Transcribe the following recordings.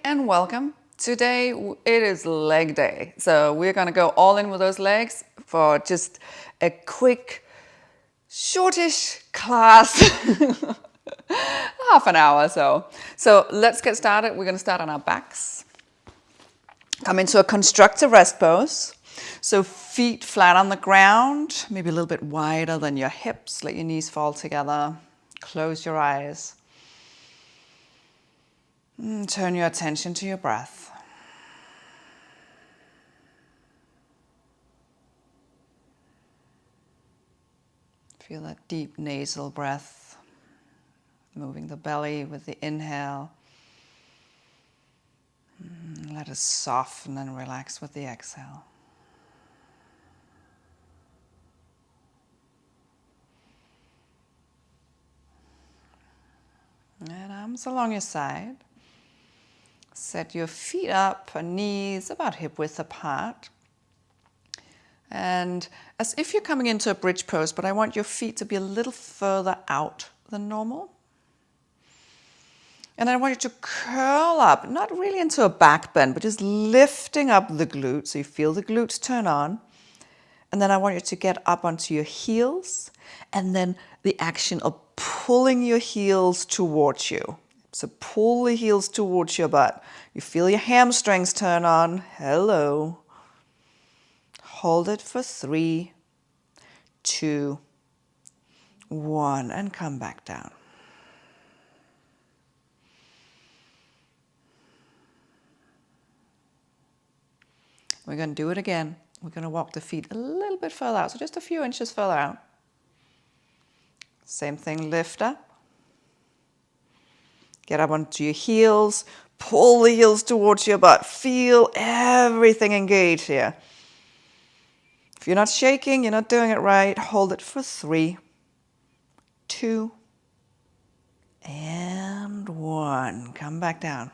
and welcome. Today it is leg day. So we're going to go all in with those legs for just a quick, shortish class, half an hour or so. So let's get started. We're going to start on our backs. Come into a constructive rest pose. So feet flat on the ground, maybe a little bit wider than your hips. Let your knees fall together. Close your eyes. Turn your attention to your breath. Feel that deep nasal breath, moving the belly with the inhale. Let it soften and relax with the exhale. And arms along your side. Set your feet up and knees about hip width apart. And as if you're coming into a bridge pose, but I want your feet to be a little further out than normal. And I want you to curl up, not really into a back bend, but just lifting up the glutes. So you feel the glutes turn on. And then I want you to get up onto your heels. And then the action of pulling your heels towards you. So pull the heels towards your butt. You feel your hamstrings turn on. Hello. Hold it for 3, 2, 1, and come back down. We're going to do it again. We're going to walk the feet a little bit further out, so just a few inches further out. Same thing, lift up. Get up onto your heels. Pull the heels towards your butt. Feel everything engage here. If you're not shaking, you're not doing it right, hold it for 3, 2, and 1. Come back down.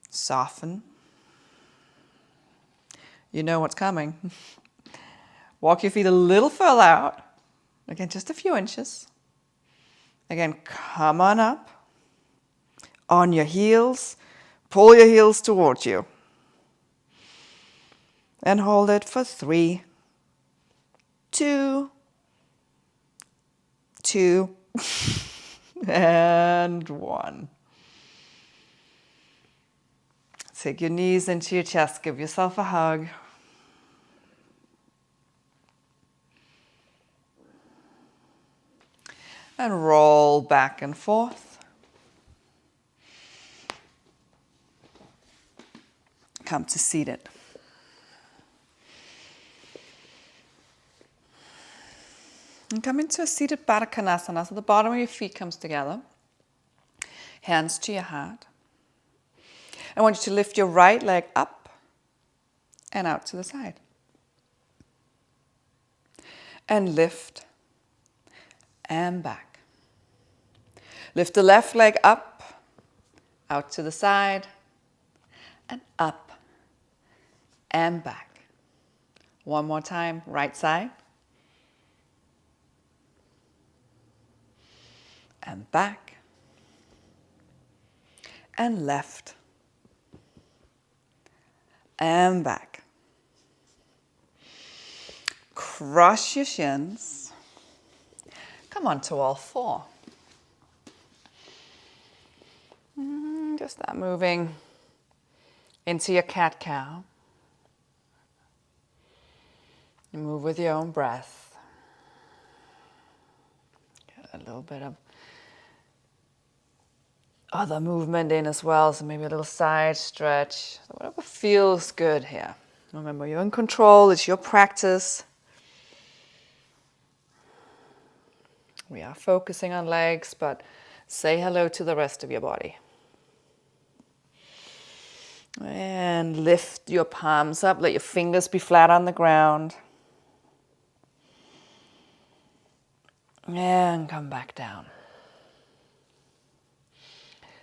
Soften. You know what's coming. Walk your feet a little further out. Again, just a few inches. Again, come on up. On your heels. Pull your heels towards you. And hold it for 3, 2, and 1. Take your knees into your chest. Give yourself a hug. And roll back and forth. Come to seated. And come into a seated Baddha Konasana. So the bottom of your feet comes together. Hands to your heart. I want you to lift your right leg up and out to the side. And lift and back. Lift the left leg up, out to the side, and up and back. One more time, right side. And back. And left. And back. Cross your shins. Come on to all 4. Just that moving into your cat-cow. You move with your own breath. Get a little bit of other movement in as well, so maybe a little side stretch. So whatever feels good here. Remember, you're in control. It's your practice. We are focusing on legs, but say hello to the rest of your body. And lift your palms up. Let your fingers be flat on the ground. And come back down.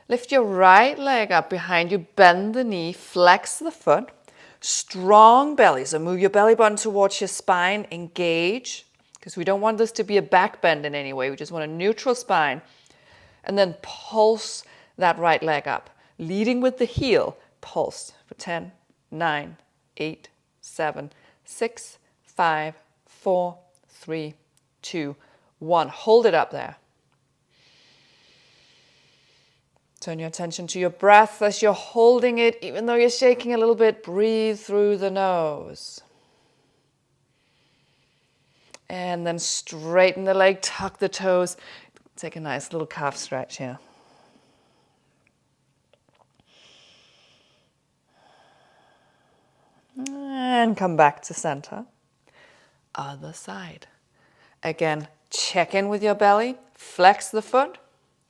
Lift your right leg up behind you. Bend the knee. Flex the foot. Strong belly. So move your belly button towards your spine. Engage. Because we don't want this to be a back bend in any way. We just want a neutral spine. And then pulse that right leg up. Leading with the heel, pulse for 10, 9, 8, 7, 6, 5, 4, 3, 2, 1. Hold it up there. Turn your attention to your breath as you're holding it, even though you're shaking a little bit. Breathe through the nose. And then straighten the leg, tuck the toes. Take a nice little calf stretch here. And come back to center. Other side. Again, check in with your belly, flex the foot,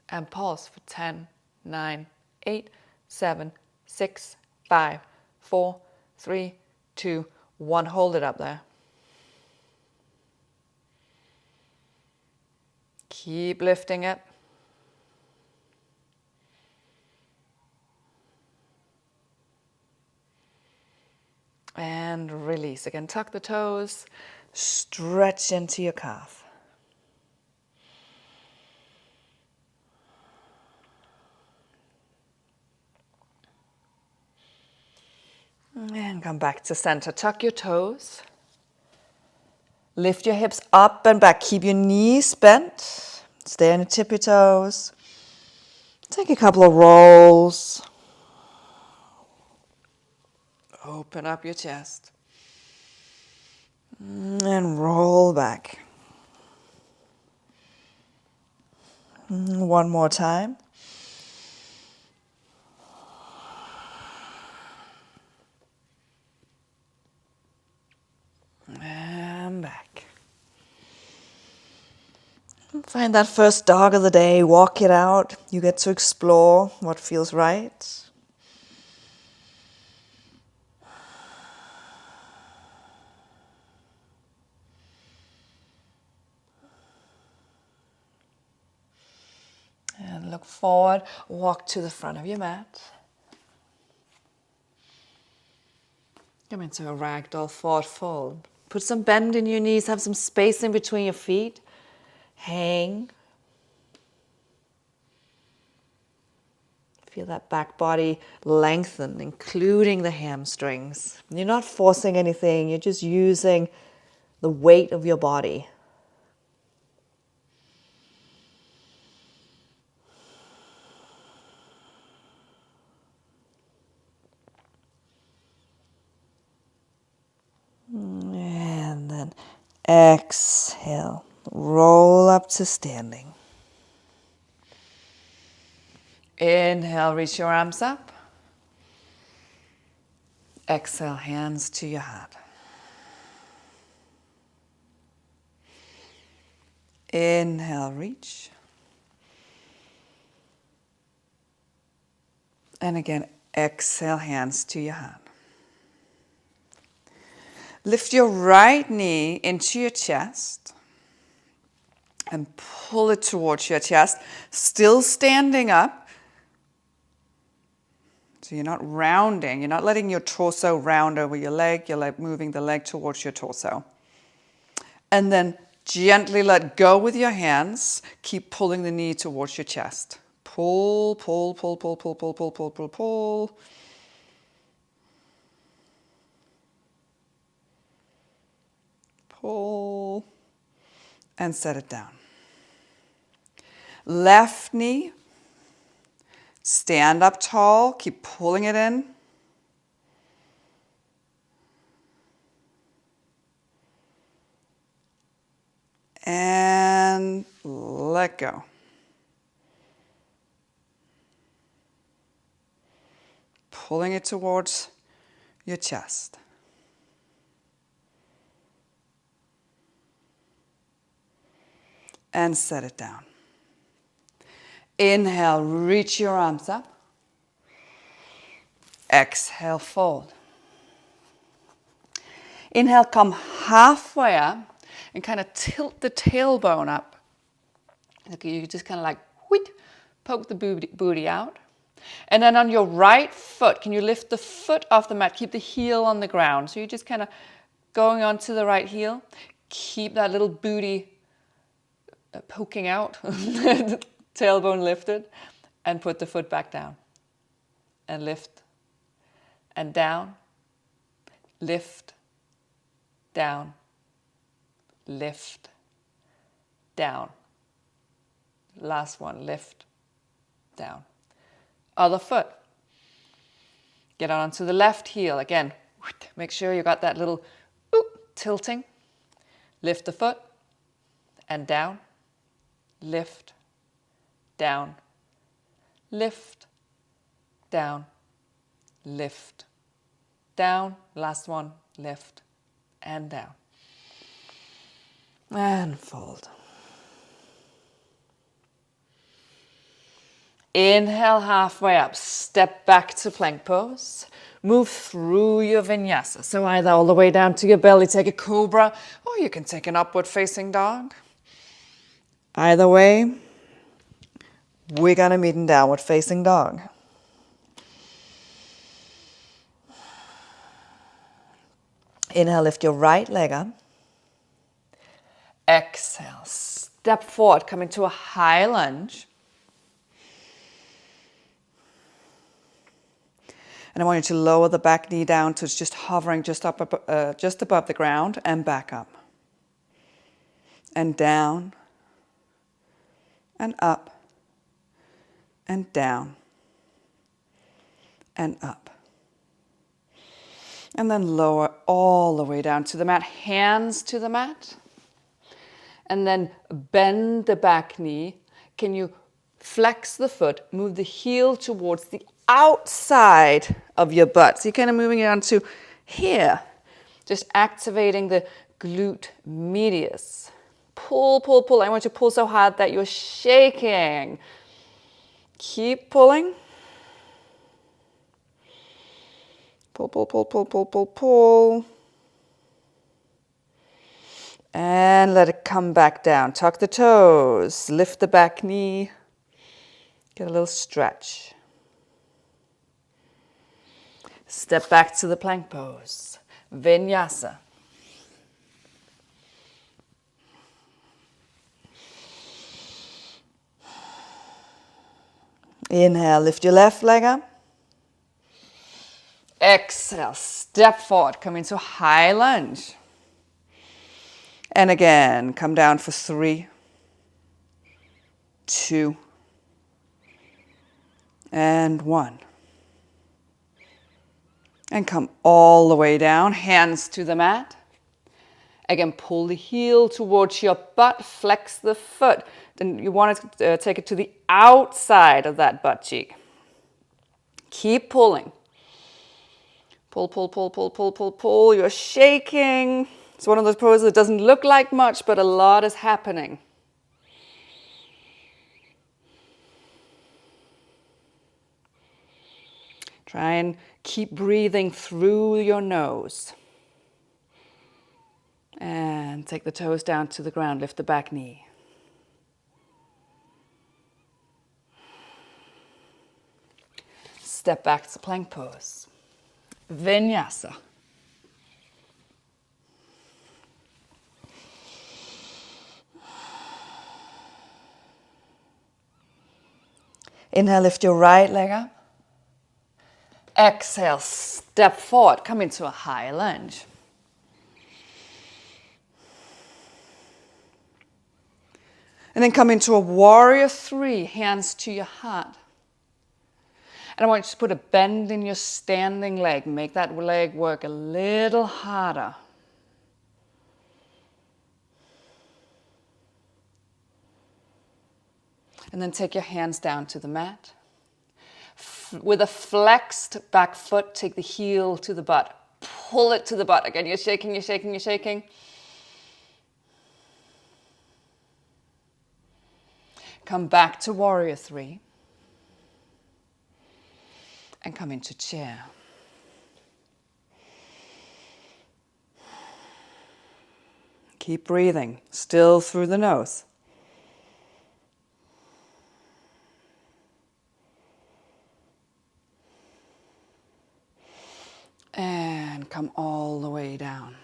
and pulse for 10, 9, 8, 7, 6, 5, 4, 3, 2, 1. Hold it up there. Keep lifting it. And release. Again, tuck the toes, stretch into your calf. And come back to center. Tuck your toes. Lift your hips up and back. Keep your knees bent. Stay on your tippy toes. Take a couple of rolls. Open up your chest. And roll back. One more time. And back. Find that first dog of the day. Walk it out. You get to explore what feels right. And look forward. Walk to the front of your mat. Come into a ragdoll forward fold. Put some bend in your knees. Have some space in between your feet. Hang. Feel that back body lengthen, including the hamstrings. You're not forcing anything. You're just using the weight of your body. And then exhale. Roll up to standing. Inhale, reach your arms up. Exhale, hands to your heart. Inhale, reach. And again, exhale, hands to your heart. Lift your right knee into your chest and pull it towards your chest, still standing up. So you're not rounding, you're not letting your torso round over your leg, you're moving the leg towards your torso. And then gently let go with your hands, keep pulling the knee towards your chest. Pull, pull, pull, pull, pull, pull, pull, pull, pull, pull. Pull, and set it down. Left knee, stand up tall, keep pulling it in. And let go. Pulling it towards your chest. And set it down. Inhale, reach your arms up. Exhale, fold. Inhale, come halfway up and kind of tilt the tailbone up. You just kind of like whoop, poke the booty out. And then on your right foot, can you lift the foot off the mat? Keep the heel on the ground. So you're just kind of going onto the right heel. Keep that little booty poking out, tailbone lifted, and put the foot back down. and lift, and down, lift, down, lift, down. Last one, lift, down. Other foot. Get onto the left heel again. Make sure you got that little tilting. Lift the foot and down, lift, down, lift, down, lift, down. Last one, lift and down. And fold. Inhale halfway up, step back to plank pose. Move through your vinyasa. So either all the way down to your belly, take a cobra, or you can take an upward facing dog. Either way, we're gonna meet in downward facing dog. Inhale, lift your right leg up. Exhale, step forward, come into a high lunge. And I want you to lower the back knee down so it's just hovering just above the ground and back up. And down, and up, and down, and up. And then lower all the way down to the mat, hands to the mat. And then bend the back knee. Can you flex the foot, move the heel towards the outside of your butt. So you're kind of moving it onto here. Just activating the glute medius. Pull, pull, pull. I want you to pull so hard that you're shaking. Keep pulling. Pull, pull, pull, pull, pull, pull, pull. And let it come back down. Tuck the toes. Lift the back knee. Get a little stretch. Step back to the plank pose. Vinyasa. Inhale, lift your left leg up. Exhale, step forward, come into high lunge. And again, come down for 3, 2, and 1. And come all the way down, hands to the mat. Again, pull the heel towards your butt, flex the foot. Then you want to take it to the outside of that butt cheek. Keep pulling. Pull, pull, pull, pull, pull, pull, pull. You're shaking. It's one of those poses that doesn't look like much, but a lot is happening. Try and keep breathing through your nose. And take the toes down to the ground. Lift the back knee. Step back to plank pose. Vinyasa. Inhale, lift your right leg up. Exhale, step forward, come into a high lunge. And then come into a warrior 3, hands to your heart. And I want you to put a bend in your standing leg. Make that leg work a little harder. And then take your hands down to the mat. With a flexed back foot, take the heel to the butt. Pull it to the butt. Again, you're shaking, you're shaking, you're shaking. Come back to warrior 3. And come into chair. Keep breathing, still through the nose. And come all the way down.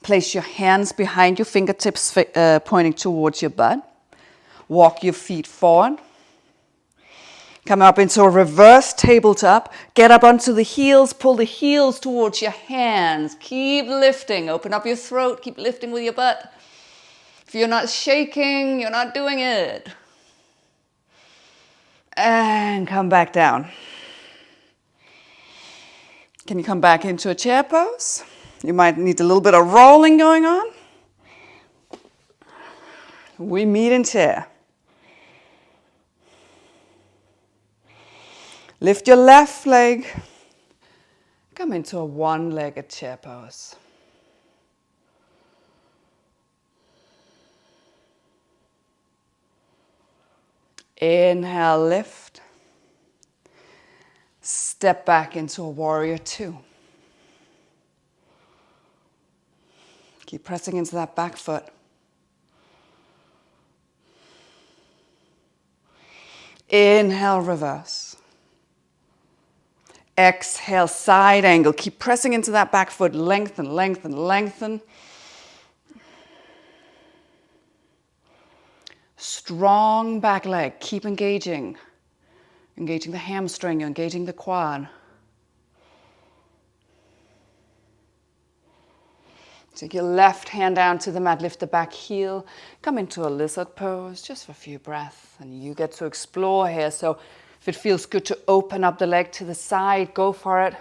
Place your hands behind you, fingertips pointing towards your butt. Walk your feet forward. Come up into a reverse tabletop. Get up onto the heels. Pull the heels towards your hands. Keep lifting. Open up your throat. Keep lifting with your butt. If you're not shaking, you're not doing it. And come back down. Can you come back into a chair pose? You might need a little bit of rolling going on. We meet in chair. Lift your left leg. Come into a one-legged chair pose. Inhale, lift. Step back into a warrior two. Keep pressing into that back foot. Inhale, reverse. Exhale, side angle. Keep pressing into that back foot. Lengthen, lengthen, lengthen. Strong back leg. Keep engaging. Engaging the hamstring, engaging the quad. Take your left hand down to the mat, lift the back heel, come into a lizard pose just for a few breaths. And you get to explore here. So if it feels good to open up the leg to the side, go for it.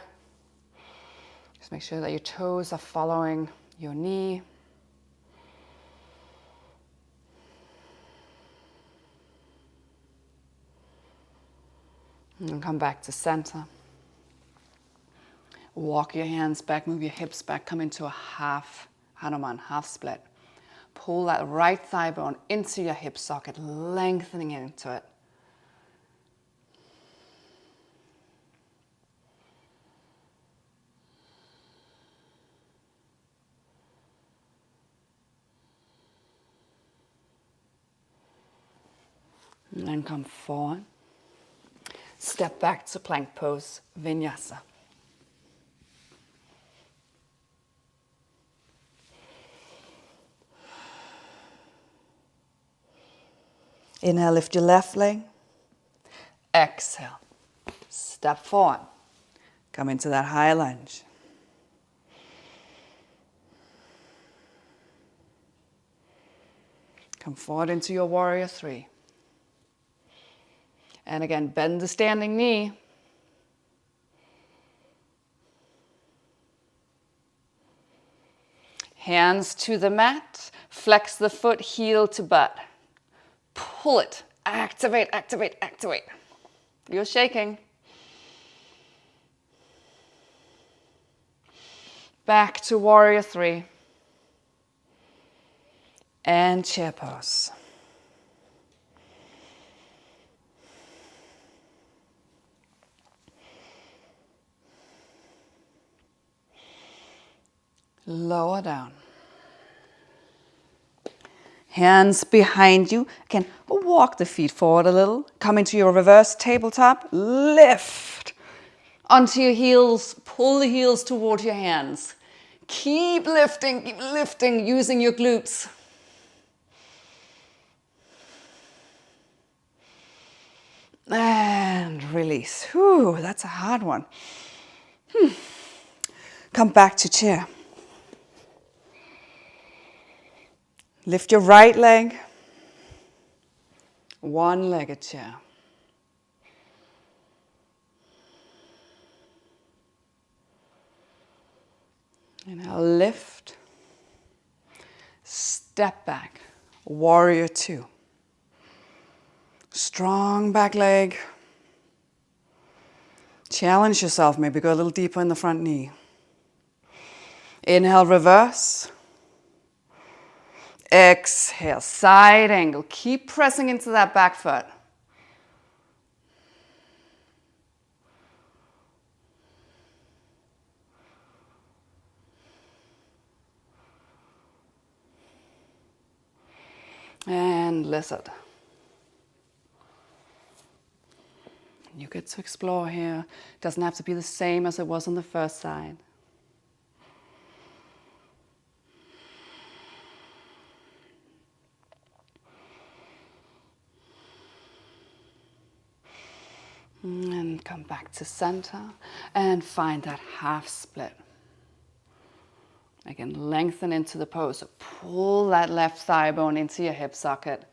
Just make sure that your toes are following your knee. And come back to center. Walk your hands back, move your hips back, come into a half Hanuman, half split. Pull that right thigh bone into your hip socket, lengthening into it. And then come forward. Step back to plank pose, Vinyasa. Inhale, lift your left leg. Exhale, step forward. Come into that high lunge. Come forward into your warrior three. And again, bend the standing knee. Hands to the mat. Flex the foot, heel to butt. Pull it. Activate, activate, activate. You're shaking. Back to warrior three. And chair pose. Lower down. Hands behind you. Again, walk the feet forward a little. Come into your reverse tabletop. Lift. Onto your heels. Pull the heels toward your hands. Keep lifting using your glutes. And release. Whew, that's a hard one. Come back to chair. Lift your right leg. One-legged chair. And now lift. Step back. Warrior two. Strong back leg. Challenge yourself. Maybe go a little deeper in the front knee. Inhale, reverse. Exhale, side angle. Keep pressing into that back foot. And lizard. You get to explore here. It doesn't have to be the same as it was on the first side. Come back to center and find that half split. Again, lengthen into the pose. So pull that left thigh bone into your hip socket.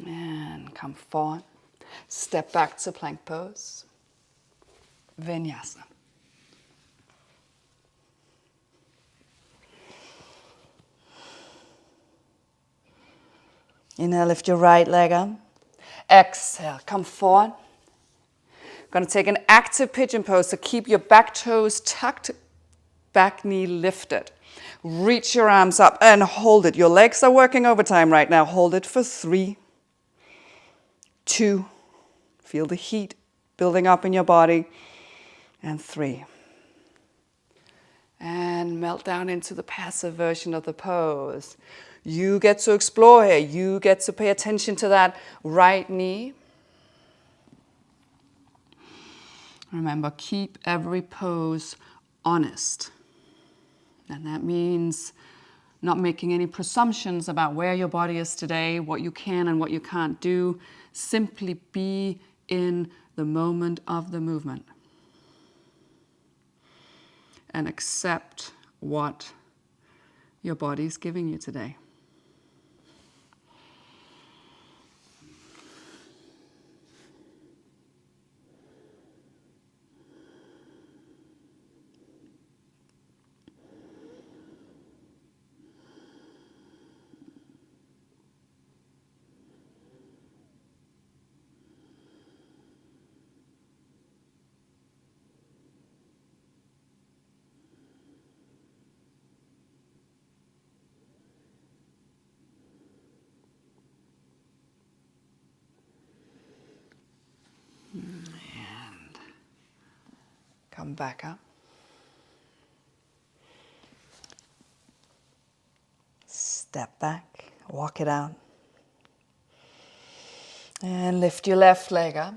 And come forward. Step back to plank pose. Vinyasa. Inhale, lift your right leg up. Exhale, come forward. Going to take an active pigeon pose, so keep your back toes tucked, back knee lifted. Reach your arms up and hold it. Your legs are working overtime right now. Hold it for 3, 2, feel the heat building up in your body, and 3. And melt down into the passive version of the pose. You get to explore here. You get to pay attention to that right knee. Remember, keep every pose honest. And that means not making any presumptions about where your body is today, what you can and what you can't do. Simply be in the moment of the movement. And accept what your body is giving you today. And come back up. Step back, walk it out. And lift your left leg up.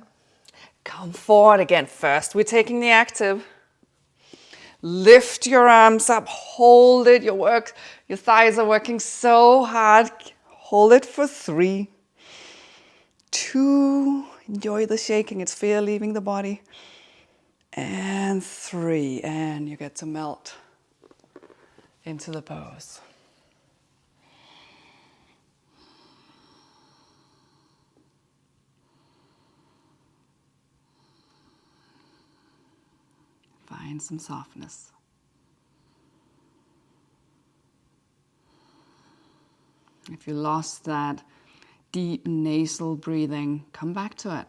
Come forward again. First, we're taking the active. Lift your arms up, hold it. Your thighs are working so hard. Hold it for 3, 2, enjoy the shaking. It's fear leaving the body. And 3, and you get to melt into the pose. Find some softness. If you lost that deep nasal breathing, come back to it.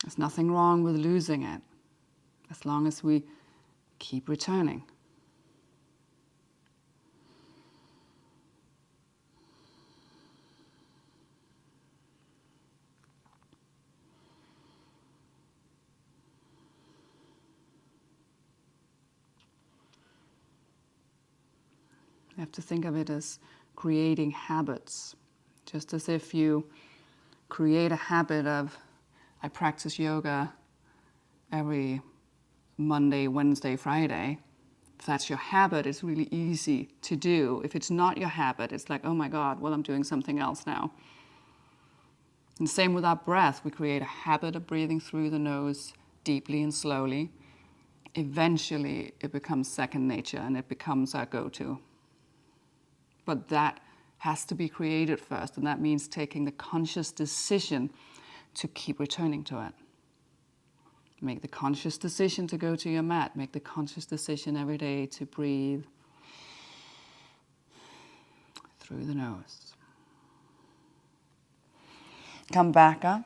There's nothing wrong with losing it, as long as we keep returning. You have to think of it as creating habits, just as if you create a habit of, I practice yoga every Monday, Wednesday, Friday. If that's your habit, it's really easy to do. If it's not your habit, it's like, oh my God, well, I'm doing something else now. And same with our breath. We create a habit of breathing through the nose deeply and slowly. Eventually, it becomes second nature and it becomes our go-to. But that has to be created first, and that means taking the conscious decision to keep returning to it. Make the conscious decision to go to your mat. Make the conscious decision every day to breathe through the nose. Come back up.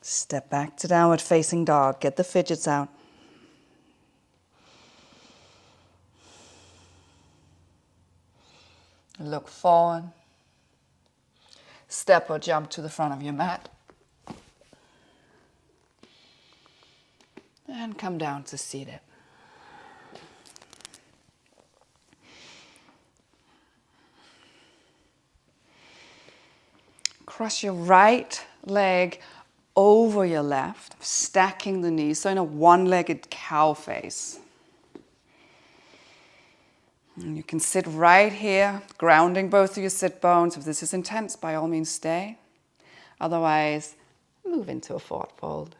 Step back to downward facing dog. Get the fidgets out. Look forward. Step or jump to the front of your mat. And come down to seated. Cross your right leg over your left, stacking the knees, so in a one-legged cow face. And you can sit right here, grounding both of your sit bones. If this is intense, by all means stay. Otherwise, move into a forward fold.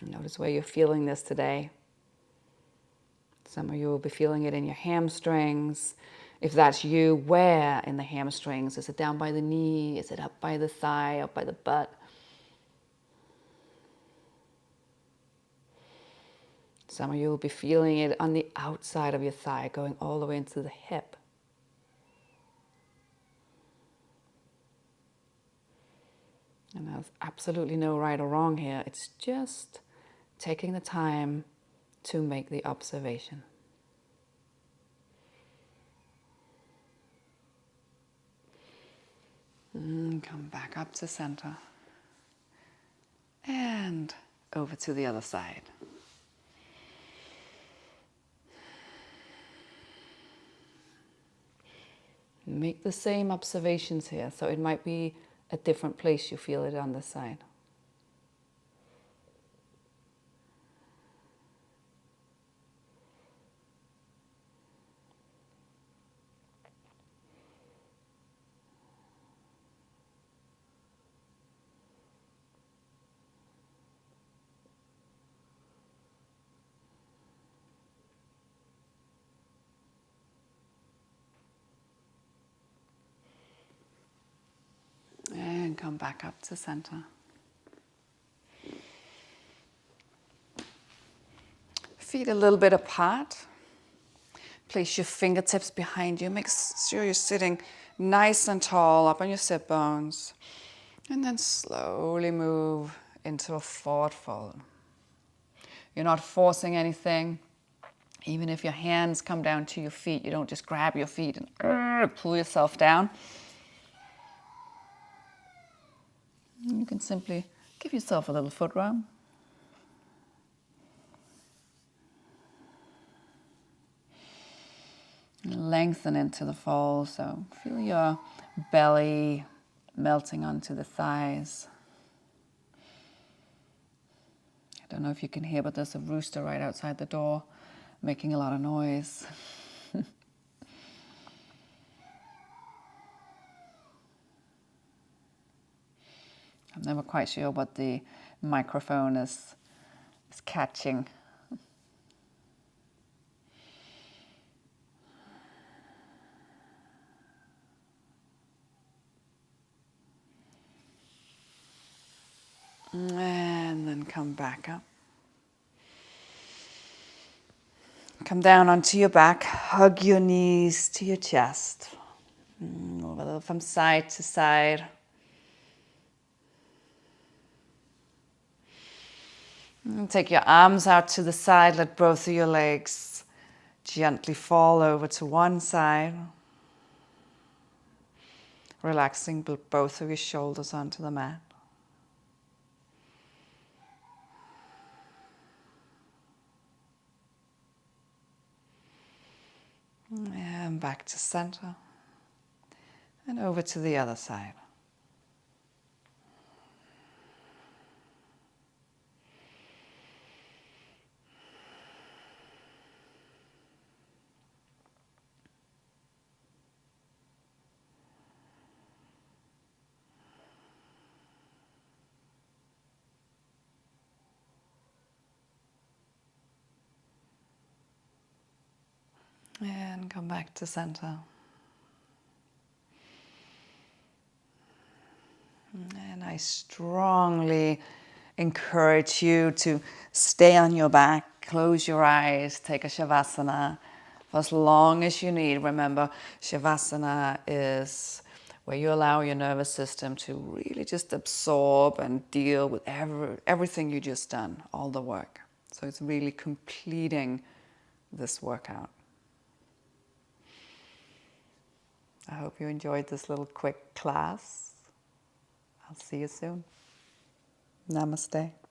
Notice where you're feeling this today. Some of you will be feeling it in your hamstrings. If that's you, where in the hamstrings? Is it down by the knee? Is it up by the thigh, up by the butt? Some of you will be feeling it on the outside of your thigh, going all the way into the hip. And there's absolutely no right or wrong here. It's just taking the time to make the observation. Come back up to center. And over to the other side. Make the same observations here. So it might be a different place you feel it on this side. And come back up to center. Feet a little bit apart. Place your fingertips behind you. Make sure you're sitting nice and tall up on your sit bones. And then slowly move into a forward fold. You're not forcing anything. Even if your hands come down to your feet, you don't just grab your feet and pull yourself down. You can simply give yourself a little foot rub. Lengthen into the fold, so feel your belly melting onto the thighs. I don't know if you can hear, but there's a rooster right outside the door making a lot of noise. I'm never quite sure what the microphone is catching. And then come back up. Come down onto your back, hug your knees to your chest. Move a little from side to side. And take your arms out to the side, let both of your legs gently fall over to one side. Relaxing both of your shoulders onto the mat. And back to center. And over to the other side. And come back to center. And I strongly encourage you to stay on your back, close your eyes, take a Shavasana for as long as you need. Remember, Shavasana is where you allow your nervous system to really just absorb and deal with everything you just done, all the work. So it's really completing this workout. I hope you enjoyed this little quick class. I'll see you soon. Namaste.